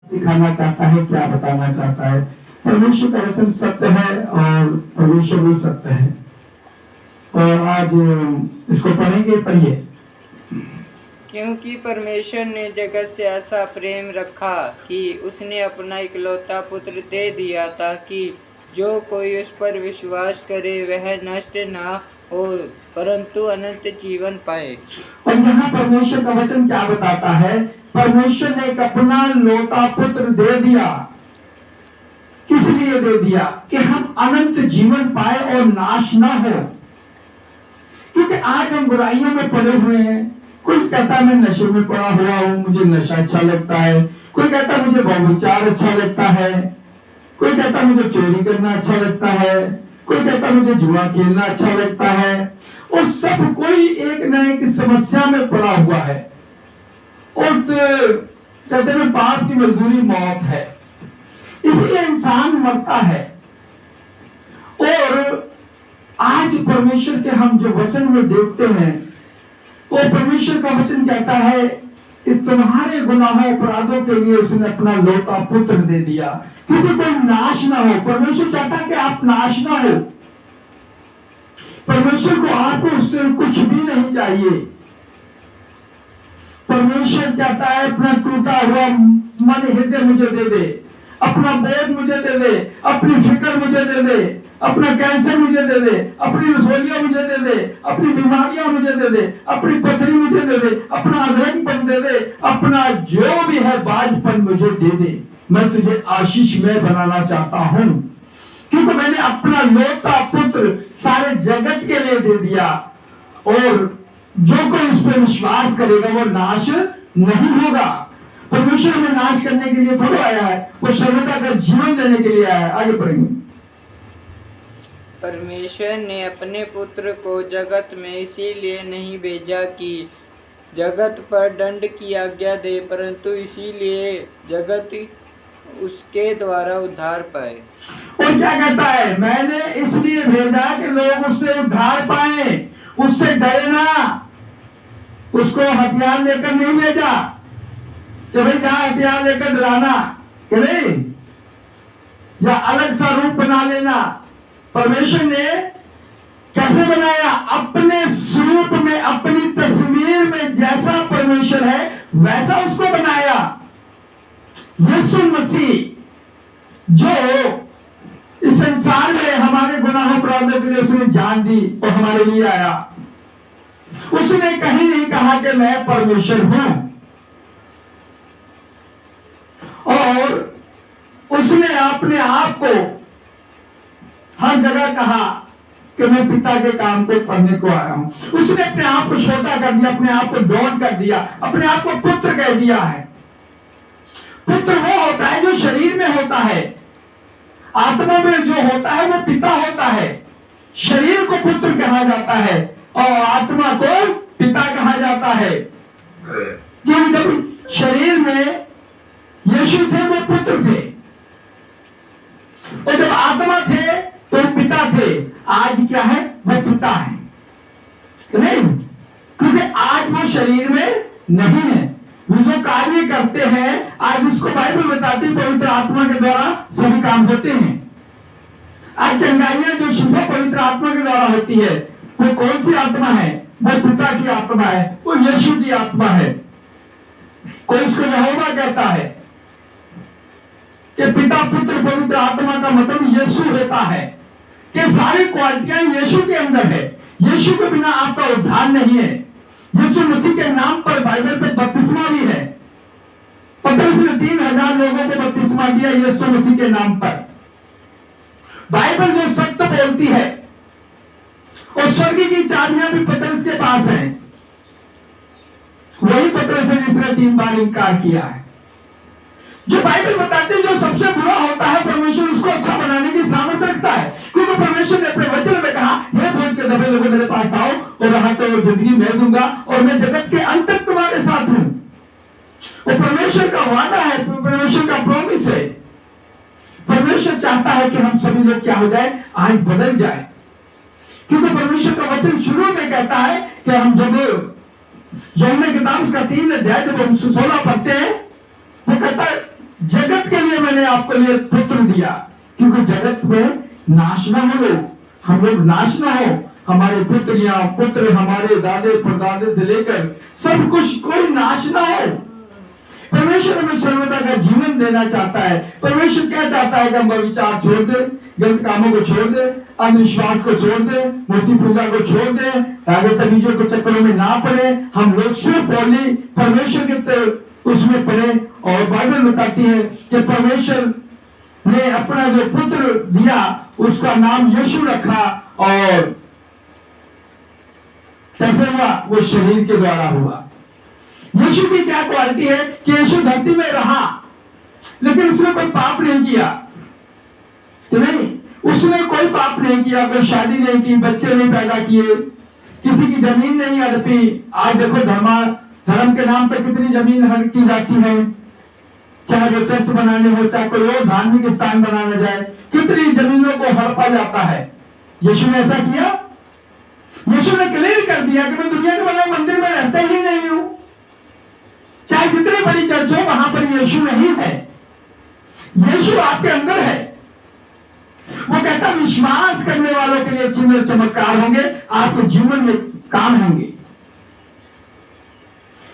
सिखाना चाहता है, क्या बताना चाहता है। परमेश्वर का वचन सत्य है और परमेश्वर भी सत्य है। और आज इसको पढ़ेंगे, पढ़िए। क्योंकि परमेश्वर ने जगत से ऐसा प्रेम रखा कि उसने अपना इकलौता पुत्र दे दिया, ताकि जो कोई उस पर विश्वास करे वह नष्ट ना हो परंतु अनंत जीवन पाए। और यहाँ परमेश्वर का वचन क्या बताता है? परमेश्वर ने एक अपना लौता पुत्र दे दिया। किस लिए दे दिया? कि हम अनंत जीवन पाए और नाश ना हो। क्योंकि आज हम बुराइयों में पड़े हुए हैं। कोई कहता मैं नशे में पड़ा हुआ हूँ, मुझे नशा अच्छा लगता है। कोई कहता मुझे व्यभिचार अच्छा लगता है। कोई कहता मुझे चोरी करना अच्छा लगता है। कोई कहता मुझे जुआ खेलना अच्छा लगता है। और सब कोई एक न एक समस्या में पड़ा हुआ है। और कहते हैं पाप की मजदूरी मौत है, इसलिए इंसान मरता है। और आज परमेश्वर के हम जो वचन में देखते हैं, वो परमेश्वर का वचन कहता है कि तुम्हारे गुनाहों अपराधों के लिए उसने अपना लौता पुत्र दे दिया, क्योंकि कोई नाश ना हो। परमेश्वर चाहता है कि आप नाश ना हो। परमेश्वर को आपको उससे कुछ भी नहीं चाहिए। परमेश्वर कहता है अपना टूटा हुआ मन हृदय मुझे दे दे, अपना बोझ मुझे दे दे, अपनी फिक्र मुझे दे दे, अपना कैंसर मुझे दे दे, अपनी रसोलियां मुझे दे दे, अपनी बीमारियां मुझे दे दे, अपनी पथरी मुझे दे दे, अपना अधरंगपन दे दे, अपना जो भी है बाजपन मुझे दे दे। मैं तुझे आशीष में बनाना चाहता हूं, क्योंकि मैंने अपना लौता पुत्र सारे जगत के लिए दे दिया। और जो कोई इस पर विश्वास करेगा वो नाश नहीं होगा। परमेश्वर में नाश करने के लिए थोड़ा आया है, वो सर्वदा का जीवन देने के लिए आया है। आगे पढ़ेंगे। परमेश्वर ने अपने पुत्र को जगत में इसीलिए नहीं भेजा कि जगत पर दंड की आज्ञा दे, परंतु इसीलिए जगत उसके द्वारा उद्धार पाए। और क्या कहता है? मैंने इसलिए भेजा कि लोग उससे उद्धार पाए, उससे डरे ना। उसको हथियार लेकर नहीं भेजा कि भाई क्या हथियार लेकर डराना, कि नहीं, या अलग सा रूप बना लेना। परमेश्वर ने कैसे बनाया? अपने स्वरूप में, अपनी तस्वीर में जैसा परमेश्वर है वैसा उसको बनाया। यीशु मसीह जो इस संसार में हमारे गुनाहों अपराधों के लिए उसने जान दी और हमारे लिए आया। उसने कहीं नहीं कहा कि मैं परमेश्वर हूं, और उसने अपने आप को हर जगह कहा कि मैं पिता के काम को करने को आया हूं। उसने अपने आप को छोटा कर दिया, अपने आप को डॉन कर दिया, अपने आप को पुत्र कह दिया है। पुत्र वो होता है जो शरीर में होता है, आत्मा में जो होता है वो पिता होता है। शरीर को पुत्र कहा जाता है और आत्मा को पिता कहा जाता है। क्यों? जब शरीर में यीशु थे वो पुत्र थे, और जब आत्मा थे तो पिता थे। आज क्या है? वो पिता है, नहीं, क्योंकि आज वो शरीर में नहीं है। वो जो कार्य करते हैं आज उसको बाइबल बताती है, पवित्र आत्मा के द्वारा सभी काम होते हैं। आज चंगाइयां जो शिफा पवित्र आत्मा के द्वारा होती है, वो कौन सी आत्मा है? वो पिता की आत्मा है, वो यीशु की आत्मा है। कोई उसको यहोवा कहता है कि पिता पुत्र पवित्र आत्मा का मतलब यीशु होता है, कि सारी क्वालिटियां यीशु के अंदर है। यीशु के बिना आपका उद्धार नहीं है। यीशु मसीह के नाम पर बाइबल पे बपतिस्मा भी है। पतरस ने 3000 लोगों को बपतिस्मा दिया यीशु मसीह के नाम पर। बाइबल जो सत्य बोलती है, और स्वर्ग की चाबियां भी पतरस के पास हैं। वही पतरस है जिसने 3 बार इनकार किया है। जो बाइबल बताते हैं जो सबसे बुरा होता है, परमेश्वर उसको अच्छा बनाने की सामर्थ्य रखता है, क्योंकि परमेश्वर ने अपने वचन में कहा, हे बोझ के दबे लोगों मेरे पास आओ और राहत और जिंदगी मैं दूंगा, और मैं जगत के अंत तक तुम्हारे साथ हूं। वो परमेश्वर का वादा है, परमेश्वर का प्रॉमिस है। परमेश्वर चाहता है कि हम सभी लोग क्या हो जाए? आज बदल जाए, क्योंकि परमेश्वर का वचन शुरू में कहता है कि हम जब यूहन्ना किताब का 3 अध्याय जब हम 16 पढ़ते हैं, वो कहता है जगत के लिए मैंने आपके लिए पुत्र दिया, क्योंकि जगत में नाश ना हो, हम लोग नाश ना हो, हमारे पुत्र हमारे दादे परदादे से लेकर सब कुछ कोई नाश ना हो। परमेश्वर हमें सर्वदा का जीवन देना चाहता है। परमेश्वर क्या चाहता है कि हम विचार छोड़ दे, गलत कामों को छोड़ दे, अंधविश्वास को छोड़ दे, मूर्ति पूजा को छोड़ दे, आगे तमीजों को चक्करों में ना पड़े। हम लोग सिर्फ बोली परमेश्वर के उसमें पढ़े। और बाइबल बताती है कि परमेश्वर ने अपना जो पुत्र दिया उसका नाम यीशु रखा। और कैसे हुआ? वो शरीर के द्वारा हुआ। यीशु की क्या क्वालिटी है कि यीशु धरती में रहा, लेकिन उसने कोई पाप नहीं किया, तो नहीं, उसने कोई पाप नहीं किया, कोई शादी नहीं की, बच्चे नहीं पैदा किए, किसी की जमीन नहीं हड़पी। आज देखो धर्म के नाम पे कितनी जमीन हड़पी जाती है, चाहे वो चर्च बनाने हो, चाहे कोई और धार्मिक स्थान बनाना जाए, कितनी जमीनों को हड़पा जाता है। यीशु ने ऐसा किया? यीशु ने क्लियर कर दिया कि मैं दुनिया के बनाए मंदिर में रहता ही नहीं हूं। चाहे जितनी बड़ी चर्च हो, वहां पर यीशु नहीं है, यीशु आपके अंदर है। वो कहता विश्वास करने वालों के लिए चिन्ह चमत्कार होंगे, आपके जीवन में काम होंगे।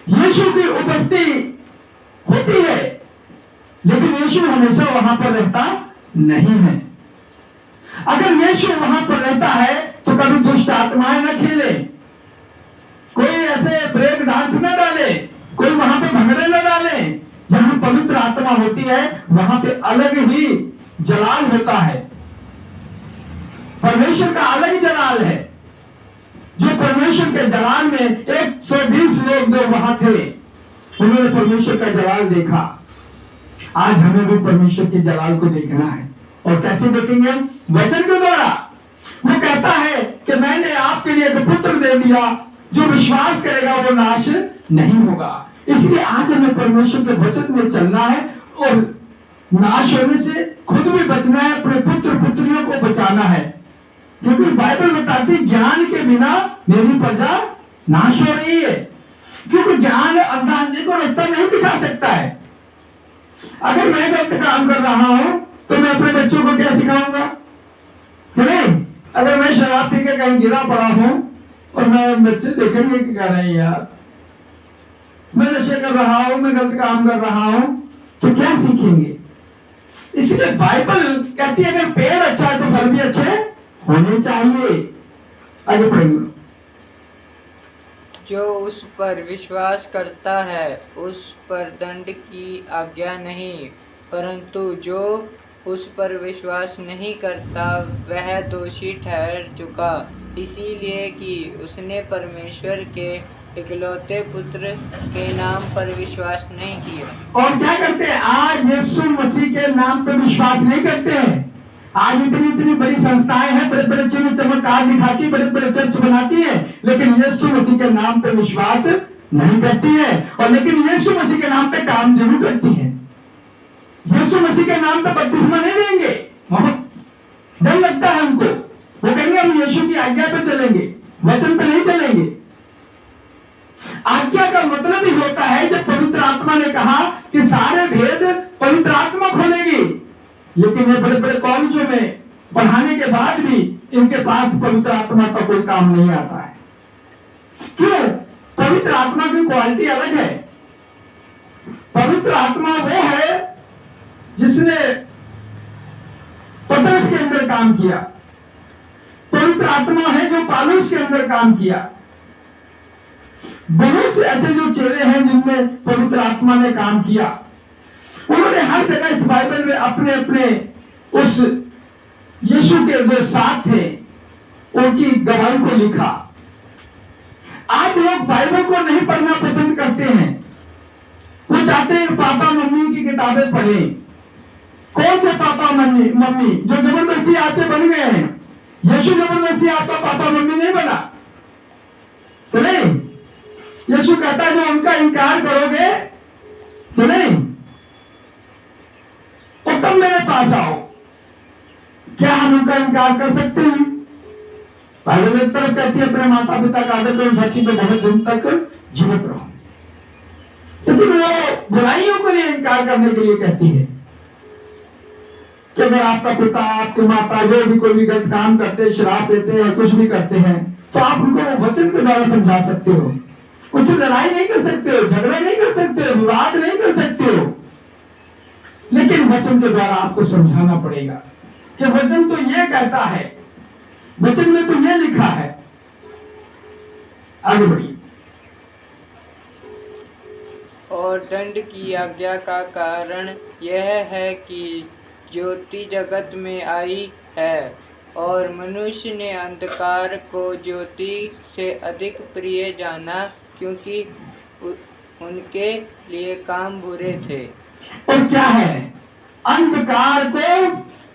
यीशु की उपस्थिति होती है, लेकिन यीशु हमेशा वहां पर रहता नहीं है। अगर यीशु वहां पर रहता है तो कभी दुष्ट आत्माएं न खेले, कोई ऐसे ब्रेक डांस न डाले, कोई वहां पे भंगड़े न डाले। जहां पवित्र आत्मा होती है वहां पे अलग ही जलाल होता है, परमेश्वर का अलग जलाल है। जो परमेश्वर के जलाल में 120 लोग जो वहां थे, उन्होंने परमेश्वर का जलाल देखा। आज हमें भी परमेश्वर के जलाल को देखना है। और कैसे देखेंगे? वचन के द्वारा। वो कहता है कि मैंने आपके लिए एक पुत्र दे दिया, जो विश्वास करेगा वो नाश नहीं होगा। इसलिए आज हमें परमेश्वर के वचन में चलना है और नाश होने से खुद भी बचना है, अपने पुत्र पुत्रियों को बचाना है। क्योंकि बाइबल बताती ज्ञान के बिना मेरी प्रजा नाश हो रही है। क्योंकि ज्ञान अंधा अंधे को रास्ता नहीं दिखा सकता है। अगर मैं गलत काम कर रहा हूं तो मैं अपने बच्चों को क्या सिखाऊंगा? नहीं। अगर मैं शराब पी के कहीं गिरा पड़ा हूं और मैं बच्चे देखेंगे कि कह रहे हैं यार मैं नशे कर रहा हूं, मैं गलत काम कर रहा हूं, तो क्या सीखेंगे? इसलिए बाइबल कहती है अगर पेड़ अच्छा है तो फल भी अच्छे होने चाहिए। आगे पढ़ेंगे। जो उस पर विश्वास करता है उस पर दंड की आज्ञा नहीं, परंतु जो उस पर विश्वास नहीं करता वह दोषी ठहर चुका, इसीलिए कि उसने परमेश्वर के इकलौते पुत्र के नाम पर विश्वास नहीं किया। और क्या करते हैं? आज यीशु मसीह के नाम पर विश्वास नहीं करते हैं। आज इतनी बड़ी संस्थाएं हैं, बड़े बड़े चिन्ह चमत्कार दिखाती, बड़े बड़े चर्च बनाती हैं, लेकिन यीशु मसीह के नाम पे विश्वास नहीं करती है। और लेकिन यीशु मसीह के नाम पे काम जरूर करती है। यीशु मसीह के नाम पे बपतिस्मा नहीं देंगे, डर लगता है उनको। वो कहेंगे हम यीशु की आज्ञा पे चलेंगे, वचन पे नहीं चलेंगे। आज्ञा का मतलब ही होता है जब पवित्र आत्मा ने कहा कि सारे भेद पवित्र आत्मा खोलेगी, लेकिन ये बड़े बड़े कॉलेजों में पढ़ाने के बाद भी इनके पास पवित्र आत्मा का कोई काम नहीं आता है। क्यों? पवित्र आत्मा की क्वालिटी अलग है। पवित्र आत्मा वो है जिसने पतरस के अंदर काम किया। पवित्र आत्मा है जो पौलुस के अंदर काम किया। बहुत से ऐसे जो चेले हैं जिनमें पवित्र आत्मा ने काम किया, उन्होंने हर जगह इस बाइबल में अपने अपने उस यीशु के जो साथ थे उनकी गवाही को लिखा। आज लोग बाइबल को नहीं पढ़ना पसंद करते हैं। वो चाहते हैं पापा मम्मी की किताबें पढ़ें। कौन से पापा मम्मी जो जबरदस्ती आपके बन गए हैं? यीशु जबरदस्ती आपका पापा मम्मी नहीं बना, तो नहीं। यीशु कहता है जो उनका इनकार करोगे तो नहीं, तो तब मेरे पास आओ। क्या हम उनका इनकार कर सकते हैं? बाइबल एक तरफ कहती है अपने माता पिता का आदर करो, धरती पे बहुत दिन तक जीवित रहो। लेकिन वो बुराइयों को लिए इनकार करने के लिए कहती है कि अगर आपका पिता आपकी माता जो भी कोई भी गलत काम करते, शराब देते हैं, कुछ भी करते हैं, तो आप उनको वचन के द्वारा समझा सकते हो। कुछ लड़ाई नहीं कर सकते हो, झगड़ा नहीं कर सकते हो, विवाद नहीं कर सकते हो, लेकिन वचन के द्वारा आपको समझाना पड़ेगा कि वचन तो ये कहता है, वचन में तो ये लिखा है। आगे बढ़िए। और दंड की आज्ञा का कारण यह है कि ज्योति जगत में आई है और मनुष्य ने अंधकार को ज्योति से अधिक प्रिय जाना, क्योंकि उनके लिए काम बुरे थे। और क्या है, अंधकार को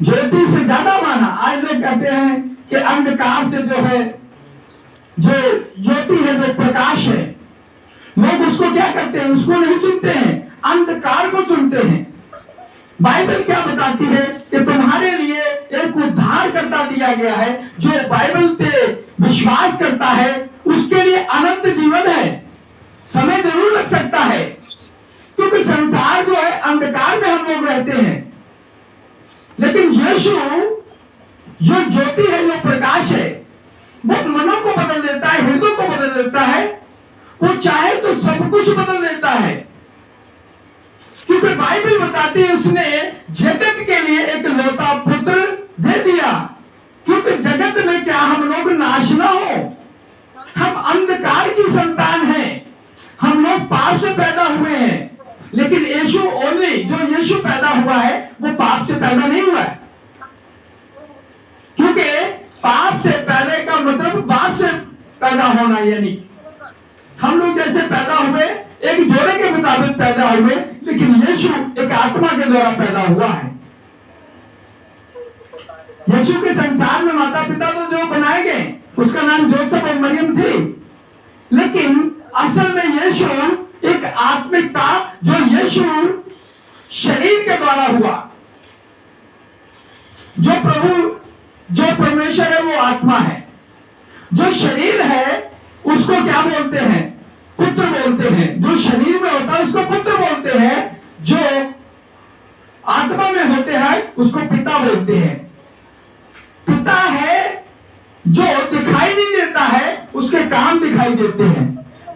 ज्योति से ज्यादा माना। आज लोग कहते हैं कि अंधकार से जो है, जो ज्योति है, जो प्रकाश है, लोग उसको क्या करते हैं, उसको नहीं चुनते हैं, अंधकार को चुनते हैं। बाइबल क्या बताती है कि तुम्हारे लिए एक उद्धारकर्ता दिया गया है, जो बाइबल पे विश्वास करता है उसके लिए अनंत जीवन है। समय जरूर लग सकता है, क्योंकि संसार जो है अंधकार में हम लोग रहते हैं, लेकिन यीशु जो ज्योति है, जो प्रकाश है, वो मनों को बदल देता है, हृदय को बदल देता है। वो चाहे तो सब कुछ बदल देता है, क्योंकि बाइबल बताती है उसने जगत के लिए एक लौता पुत्र दे दिया, क्योंकि जगत में क्या हम लोग नाश ना हो। हम अंधकार की संतान हैं, हम लोग पाप से पैदा हुए हैं, लेकिन यीशु ओनली जो यीशु पैदा हुआ है वो पाप से पैदा नहीं हुआ है, क्योंकि पाप से पहले का मतलब बाप से पैदा होना। यानी हम लोग जैसे पैदा हुए एक जोड़े के मुताबिक पैदा हुए, लेकिन यीशु एक आत्मा के द्वारा पैदा हुआ है। यीशु के संसार में माता पिता तो जो बनाए गए, उसका नाम जोसेफ और मरियम थी, लेकिन असल में यीशु एक आत्मिक था, जो यीशु शरीर के द्वारा हुआ। जो प्रभु, जो परमेश्वर है वो आत्मा है, जो शरीर है उसको क्या बोलते हैं, पुत्र बोलते हैं। जो शरीर में होता है उसको पुत्र बोलते हैं, जो आत्मा में होते हैं उसको पिता बोलते हैं। पिता है जो दिखाई नहीं देता है, उसके काम दिखाई देते हैं।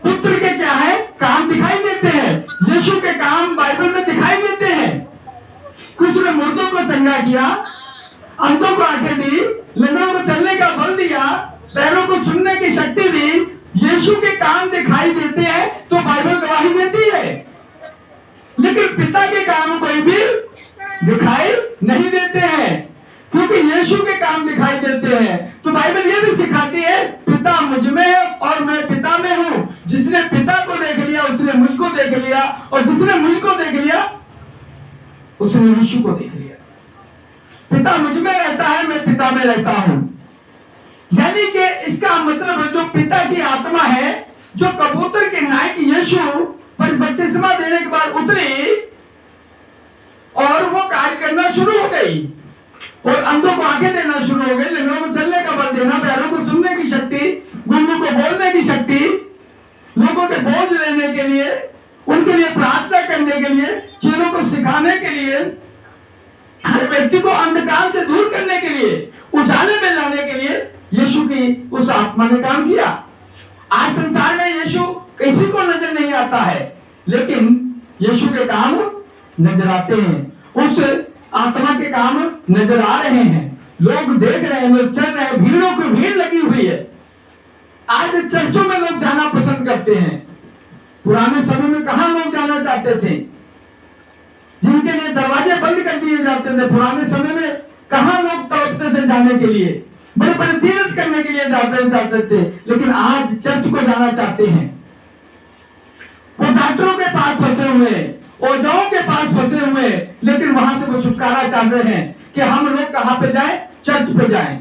पुत्र के क्या है, काम दिखाई देते हैं। यीशु के काम बाइबल में दिखाई देते हैं। कुछ ने मुर्दों को चंगा किया, अंधों को आंखें दी, लंगड़ों को चलने का बल दिया, पैरों को सुनने की शक्ति दी। यीशु के काम दिखाई देते हैं तो बाइबल गवाही देती है, लेकिन पिता के काम कोई भी दिखाई नहीं देते हैं, क्योंकि यीशु के काम दिखाई देते हैं। तो बाइबल ये भी सिखाती है, पिता मुझ में है और मैं पिता में हूं। जिसने पिता को देख लिया उसने मुझको देख लिया, और जिसने मुझको देख लिया उसने यीशु को देख लिया। पिता मुझ में रहता है, मैं पिता में रहता हूं। यानी कि इसका मतलब जो पिता की आत्मा है, जो कबूतर के नायक यीशु पर बपतिस्मा देने के बाद उतरी और वो कार्य करना शुरू हो गई, और अंधों को आंखें देना शुरू हो गई, लंगड़ों को चलने का बल देना, पैरों को सुनने की शक्ति, गुंगों को बोलने की शक्ति, लोगों के बोझ लेने के लिए, उनके लिए प्रार्थना करने के लिए, चेलों को सिखाने के लिए, हर व्यक्ति को अंधकार से दूर करने के लिए, उजाले में लाने के लिए यीशु की उस आत्मा ने काम किया। आज संसार में यीशु किसी को नजर नहीं आता है, लेकिन यीशु के काम नजर आते हैं। उस आत्मा के काम नजर आ रहे हैं, लोग देख रहे हैं, लोग चल रहे हैं, भीड़ों की भीड़ लगी हुई है। आज चर्चों में लोग जाना पसंद करते हैं। पुराने समय में कहां लोग जाना चाहते थे, जिनके लिए दरवाजे बंद कर दिए जाते थे। पुराने समय में कहां लोग तड़पते थे जाने के लिए, बड़े बड़े तीर्थ करने के लिए जाते थे, लेकिन आज चर्च को जाना चाहते हैं। वो डॉक्टरों के पास फंसे हुए, ओझाओं के पास फंसे हुए, लेकिन वहां से वो छुटकारा चाह रहे हैं कि हम लोग कहां पे जाएं, चर्च पे जाएं,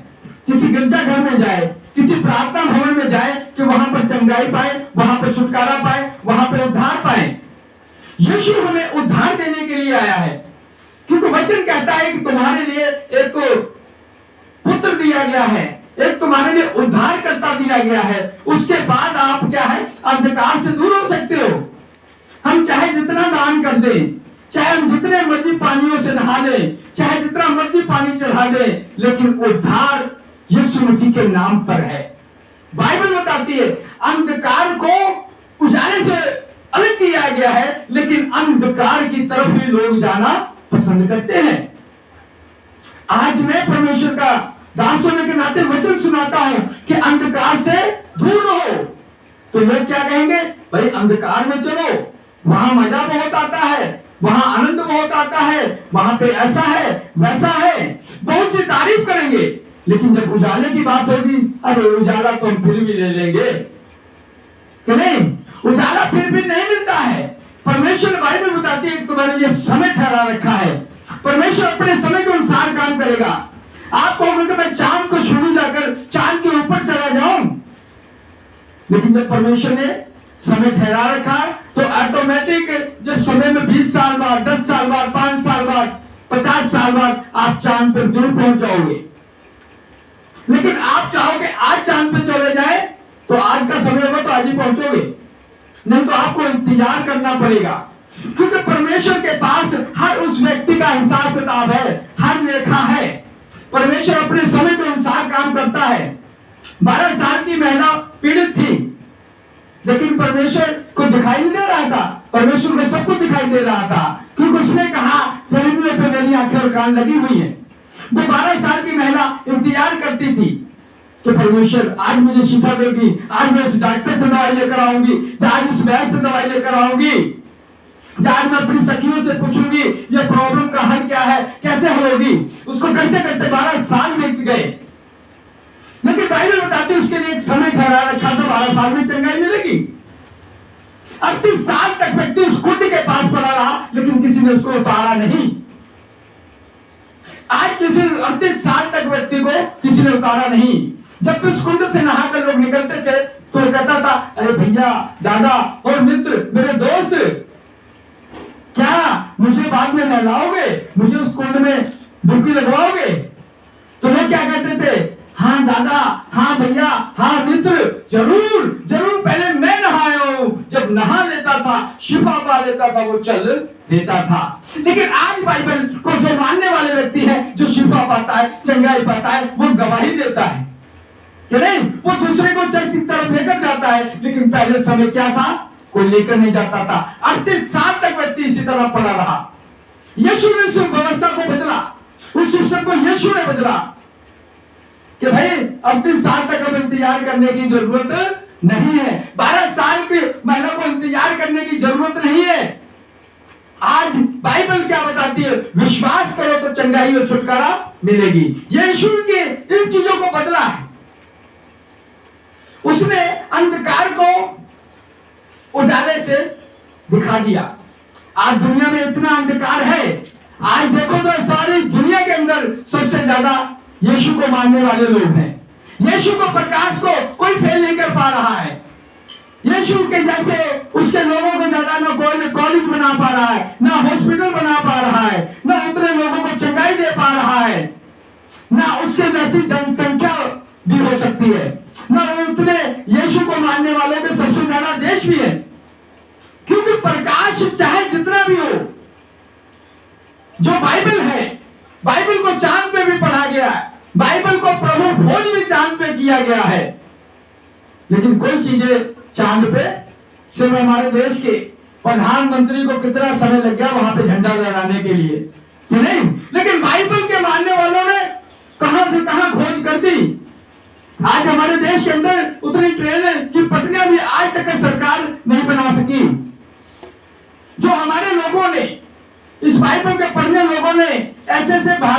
किसी गिरजाघर में जाए, किसी प्रार्थना भवन में जाए, कि वहां पर चंगाई पाए, वहां पर छुटकारा पाए, वहां पर उद्धार पाए। यीशु हमें उद्धार देने के लिए आया है, क्योंकि वचन कहता है कि तुम्हारे लिए एक पुत्र दिया गया है, एक तुम्हारे लिए उद्धारकर्ता दिया गया है। उसके बाद आप क्या है, अंधकार से दूर हो सकते हो। हम चाहे जितना दान कर दें, चाहे हम जितने मर्जी पानियों से नहा लें, चाहे जितना मर्जी पानी चढ़ा दें, लेकिन उद्धार यीशु मसीह के नाम पर है। बाइबल बताती है अंधकार को उजाले से अलग किया गया है, लेकिन अंधकार की तरफ ही लोग जाना पसंद करते हैं। आज मैं परमेश्वर का दास होने के नाते वचन सुनाता हूं कि अंधकार से दूर रहो, तो लोग क्या कहेंगे, भाई अंधकार में चलो, वहां मजा बहुत आता है, वहां आनंद बहुत आता है, वहां पे ऐसा है वैसा है, बहुत सी तारीफ करेंगे। लेकिन जब उजाले की बात होगी, अरे उजाला तो हम फिर भी ले लेंगे कि नहीं, उजाला फिर भी नहीं मिलता है। परमेश्वर बाइबल बताती है कि तुम्हारे लिए समय ठहरा रखा है। परमेश्वर अपने समय के अनुसार काम करेगा। आप कहोगे कि मैं चांद को छू जाकर चांद के ऊपर चला जाऊं, लेकिन जब परमेश्वर ने समय ठहरा रखा तो ऑटोमेटिक जब समय में 20 साल बाद, 10 साल बाद, 5 साल बाद, 50 साल बाद आप चांद पर जरूर पहुंच जाओगे। लेकिन आप चाहोगे आज चांद पे चले जाए, तो आज का समय होगा तो आज ही पहुंचोगे, नहीं तो आपको इंतजार करना पड़ेगा। क्योंकि परमेश्वर के पास हर उस व्यक्ति का हिसाब किताब है, हर लेखा है। परमेश्वर अपने समय के अनुसार काम करता है। 12 साल की महिला पीड़ित थी, लेकिन परमेश्वर को दिखाई नहीं दे रहा था, परमेश्वर को सब कुछ दिखाई दे रहा था, क्योंकि उसने कहा फिल्मियों पे मेरी आंखें और कान लगी हुई है। वो 12 साल की महिला इंतजार करती थी कि परमेश्वर आज मुझे शिफा देगी, आज मैं उस डॉक्टर से दवाई लेकर आऊंगी, आज उस वैद्य से दवाई लेकर आऊंगी, आज मैं अपनी सखियों से पूछूंगी ये प्रॉब्लम का हल क्या है, कैसे हल होगी। उसको करते करते 12 साल बीत गए। लेकिन बाइबल बताती है उसके लिए एक समय ठहरा रखा था, 12 साल में चंगाई मिलेगी। 38 साल तक व्यक्ति उस कुंड के पास पड़ा रहा, लेकिन किसी ने उसको उतारा नहीं। आज किसी 38 साल तक व्यक्ति को किसी ने उतारा नहीं। जब उस कुंड से नहाकर लोग निकलते थे तो वो कहता था, अरे भैया, दादा और मित्र, मेरे दोस्त, क्या मुझे बाद में नहलाओगे, मुझे उस कुंड में डुबकी लगवाओगे? तो लोग क्या कहते थे, हाँ दादा, हाँ भैया, हाँ मित्र, जरूर जरूर, पहले मैं नहाया हूं। जब नहा लेता था, शिफा पा लेता था, वो चल देता था। लेकिन आज बाइबल को जो मानने वाले व्यक्ति है, जो शिफा पाता है, चंगाई पाता है, वो गवाही देता है कि नहीं, वो दूसरे को चर्च की तरफ लेकर जाता है। लेकिन पहले समय क्या था, कोई लेकर नहीं जाता था। 38 साल तक व्यक्ति इसी तरह पड़ा रहा। यीशु ने उस व्यवस्था को बदला, उस सिस्टम को यीशु ने बदला कि भाई 38 साल तक अब इंतजार करने की जरूरत नहीं है, 12 साल की महिला को इंतजार करने की जरूरत नहीं है। आज बाइबल क्या बताती है, विश्वास करो तो चंगाई और छुटकारा मिलेगी। यीशु के इन चीजों को बदला है। उसने अंधकार को उजाले से दिखा दिया। आज दुनिया में इतना अंधकार है, आज देखो तो सारी दुनिया के अंदर सबसे ज्यादा यीशु को मानने वाले लोग हैं। यीशु को, प्रकाश को कोई फेल नहीं कर पा रहा है। यीशु के जैसे उसके लोगों को ज्यादा ना कोई कॉलेज बना पा रहा है, ना हॉस्पिटल बना पा रहा है, ना उतने लोगों को चंगाई दे पा रहा है, ना उसके जैसी जनसंख्या भी हो सकती है, ना उतने यीशु को मानने वालों के सबसे ज्यादा देश भी है। क्योंकि प्रकाश चाहे जितना भी हो, जो बाइबल है, बाइबल को चांद पे भी पढ़ा गया है, बाइबल को प्रभु भोज भी चांद पे किया गया है। लेकिन कोई चीजें चांद पे, सिर्फ हमारे देश के प्रधानमंत्री को कितना समय लग गया वहां पे झंडा लहराने के लिए, कि नहीं? लेकिन बाइबल के मानने वालों ने कहां से कहां खोज कर दी। आज हमारे देश के अंदर उतनी ट्रेन की पटरियां भी आज तक सरकार नहीं बना सकी। जो हमारे लोगों ने, इस बाइबल के पढ़ने लोगों ने ऐसे ऐसे